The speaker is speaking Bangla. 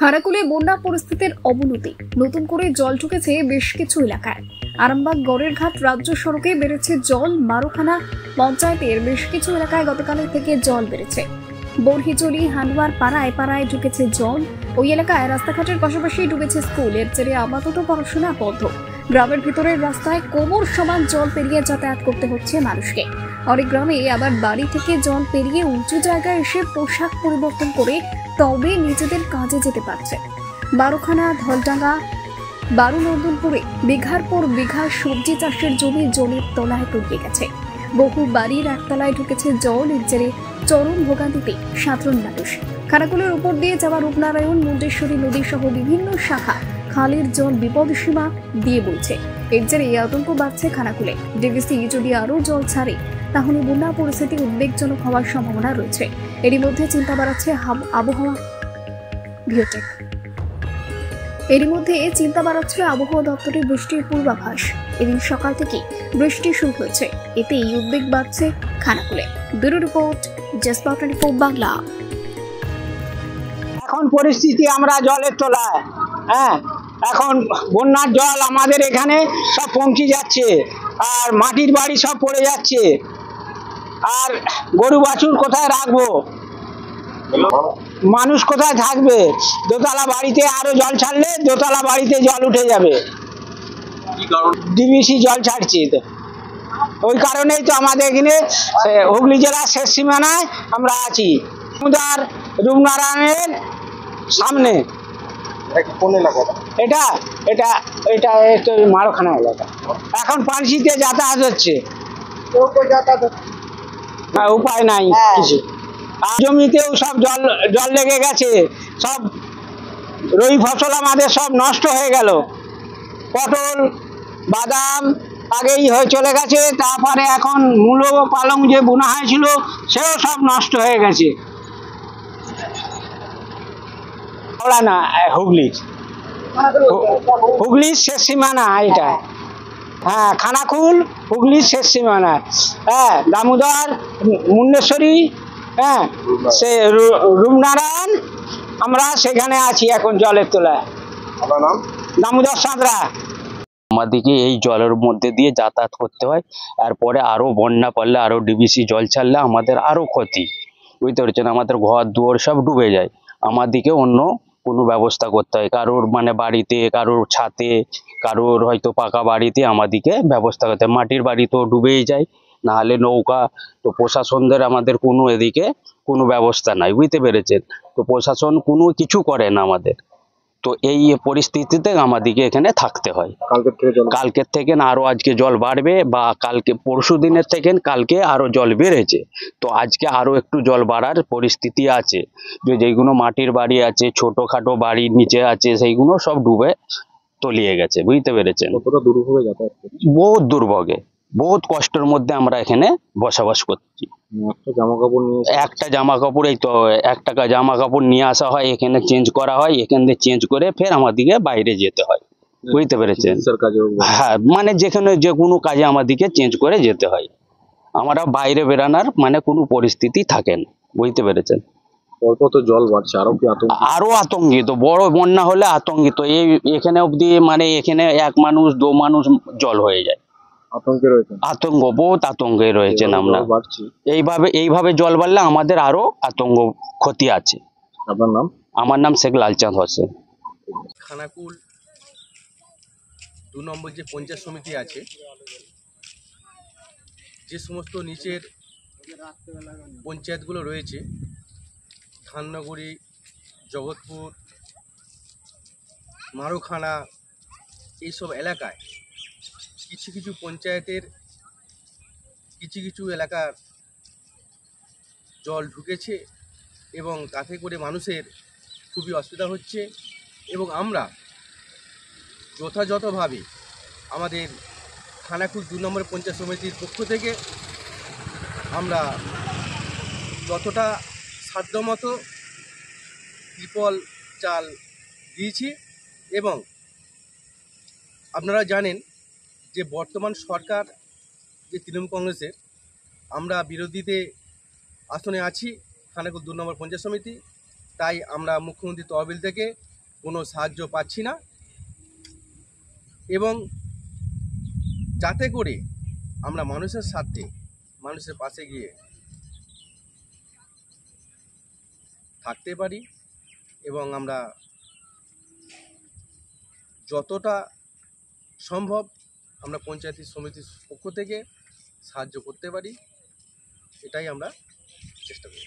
খানাকুলে বন্যা পরিস্থিতির অবনতি, নতুন করে জল ঢুকেছে বেশ কিছু এলাকায়। আরামবাগ গড়ের ঘাট রাজ্য সড়কে বেড়েছে জল। মারুখানা পঞ্চায়েতের বেশ কিছু এলাকায় গতকালের থেকে জল বেড়েছে। বরহিজলি হান্ডুয়ার পাড়ায় পাড়ায় ঢুকেছে জল। ওই এলাকায় রাস্তাঘাটের পাশাপাশি ডুবেছে স্কুল। এর জেরে আপাতত পড়াশোনা বন্ধ। গ্রামের ভিতরের রাস্তায় কোমর সমান জল পেরিয়ে যাতায়াত করতে হচ্ছে মানুষকে। অনেক গ্রামে আবার বাড়ি থেকে জল পেরিয়ে উঁচু জায়গায় এসে পোশাক পরিবর্তন করে তবে নিজেদের কাজে যেতে পারছে। বারোখানা, ধলডাঙ্গা, বারুনন্দনপুরে বিঘার পর বিঘা সবজি চাষের জমি জলের তলায় তলিয়ে গেছে। বহু বাড়ির একতলায় ঢুকেছে জল। এর জেরে চরম ভোগান্তিতে সাধারণ মানুষ। খানাকুলের উপর দিয়ে যাওয়া রূপনারায়ণ, মুন্ডেশ্বরী নদী সহ বিভিন্ন শাখা খালের জল বিপদসীমা দিয়ে বইছে। এর জেরে আতঙ্ক বাড়ছে খানাকুলে। ডিভিসি যদি আরও জল ছাড়ে তাহলে বন্যা পরিস্থিতি উদ্বেগজনক হওয়ার সম্ভাবনা রয়েছে। এরই মধ্যে চিন্তা বাড়াচ্ছে আবহাওয়া দপ্তরের বৃষ্টির পূর্বাভাস। এদিন সকাল থেকে বৃষ্টি শুরু হয়েছে, এতেই উদ্বেগ বাড়ছে খানাকুলে। ব্যুরো রিপোর্ট, জেসপার 24 বাংলা। এখন পরিস্থিতি আমরা জলের তলায়। এখন বন্যার জল আমাদের এখানে সব পৌঁছে যাচ্ছে, আর মাটির বাড়ি সব পড়ে যাচ্ছে। আর গরু বাছুর কোথায় রাখবো, মানুষ কোথায় থাকবে? দোতলা বাড়িতে আরো জল ছাড়লে দোতলা বাড়িতে জল উঠে যাবে। ডিবিসি জল ছাড়ছে, ওই কারণেই তো আমাদের এখানে হুগলি জেলার শেষ সীমানায় আমরা আছি। রূপনারায়ণের সামনে। এটা এটা এটা মারুখানা এলাকা। এখন পানশিতে যাতায়াত হচ্ছে, উপায় নাই কিছু। আর জমিতেও সব জল লেগে গেছে। সব রবি ফসল আমাদের সব নষ্ট হয়ে গেল। পটল, বাদাম আগেই হয়ে চলে গেছে। তারপরে এখন মূলো, পালং যে বোনা হয়েছিল সেও সব নষ্ট হয়ে গেছে। না, হুগলির শেষ সীমানা এটা। খানাকুল হুগলির শেষ সীমানা। দামোদর, মুন্ডেশ্বরী, সে রূপনারায়ণ, আমরা সেখানে আছি এখন জলের তলায়। দামোদর সাঁতরা। আমাদেরকে এই জলের মধ্যে দিয়ে যাতায়াত করতে হয়। এরপরে আরো বন্যা পড়লে, আরো ডিবিসি জল ছাড়লে আমাদের আরো ক্ষতি। বুঝতে পারছেন, আমাদের ঘর দুয়ার সব ডুবে যায়। আমাদেরকে অন্য কোনো ব্যবস্থা করতে হয়। কারোর বাড়িতে, কারোর ছাদে, কারোর হয়তো পাকা বাড়িতে আমাদেরকে ব্যবস্থা করতে হয়। মাটির বাড়ি তো ডুবেই যায়, না হলে নৌকা। তো প্রশাসনদের আমাদের কোনো এদিকে কোনো ব্যবস্থা নাই, বুঝতে পেরেছেন। তো প্রশাসন কোনো কিছু করে না আমাদের। তো এই পরিস্থিতিতে আমাদেরকে এখানে থাকতে হয়। কালকের থেকে না আরো আজকে জল বাড়বে, বা কালকে পরশু দিনের থেকে কালকে আরো জল বেড়েছে। তো আজকে আরো একটু জল বাড়ার পরিস্থিতি আছে। যেগুলো মাটির বাড়ি আছে, ছোটখাটো বাড়ির নিচে আছে, সেইগুলো সব ডুবে তলিয়ে গেছে, বুঝতে পেরেছেন। বহুত দুর্ভোগে, বহুত কষ্টের মধ্যে আমরা এখানে বসবাস করছি। একটা জামা কাপড়, এই তো 1 টাকা জামা কাপড় নিয়ে আসা হয়, এখানে চেঞ্জ করা হয়, এখানে চেঞ্জ করে ফের আমাদেরকে বাইরে যেতে হয়, বুঝতে পেরেছেন। যেখানে যে কোনো কাজে আমাদেরকে চেঞ্জ করে যেতে হয়। আমরা বাইরে বেরানোর কোনো পরিস্থিতি থাকে না, বুঝতে পেরেছেন। জল বাড়ছে, আরো আতঙ্কিত। বড় বন্যা হলে আতঙ্কিত। এখানে অব্দি এখানে 1 মানুষ 2 মানুষ জল হয়ে যায়। আতঙ্ক, বহুত আতঙ্কে রয়েছেন আমরা। এইভাবে জল বাড়লে আমাদের আরো আতঙ্ক, ক্ষতি আছে। আপনার নাম? আমার নাম শেখ লালচাঁদ হোসেন। খানাকুল 2 নম্বর যে পঞ্চায়েত সমিতি আছে, যে সমস্ত নিচের পঞ্চায়েতগুলো রয়েছে, ধাননগরী, জগৎপুর, মারুখানা, এইসব এলাকায় কিছু কিছু পঞ্চায়েতের কিছু এলাকার জল ঢুকেছে, এবং তাতে করে মানুষের খুবই অসুবিধা হচ্ছে। এবং আমরা যথাযথভাবে আমাদের খানাকুল 2 নম্বর পঞ্চায়েত সমিতির পক্ষ থেকে আমরা যতটা সাধ্যমতো ত্রিপল চাল দিয়েছি। এবং আপনারা জানেন যে বর্তমান সরকার যে তৃণমূল কংগ্রেসের, আমরা বিরোধীতে আসনে আছি খানাকুল 2 নম্বর পঞ্চায়েত সমিতি। তাই আমরা মুখ্যমন্ত্রী তহবিল থেকে কোনো সাহায্য পাচ্ছি না, এবং যাতে করে আমরা মানুষের স্বার্থে মানুষের পাশে গিয়ে থাকতে পারি এবং আমরা যতটা সম্ভব আমরা পঞ্চায়েত সমিতির পক্ষ থেকে সাহায্য করতে পারি, এটাই আমরা চেষ্টা করি।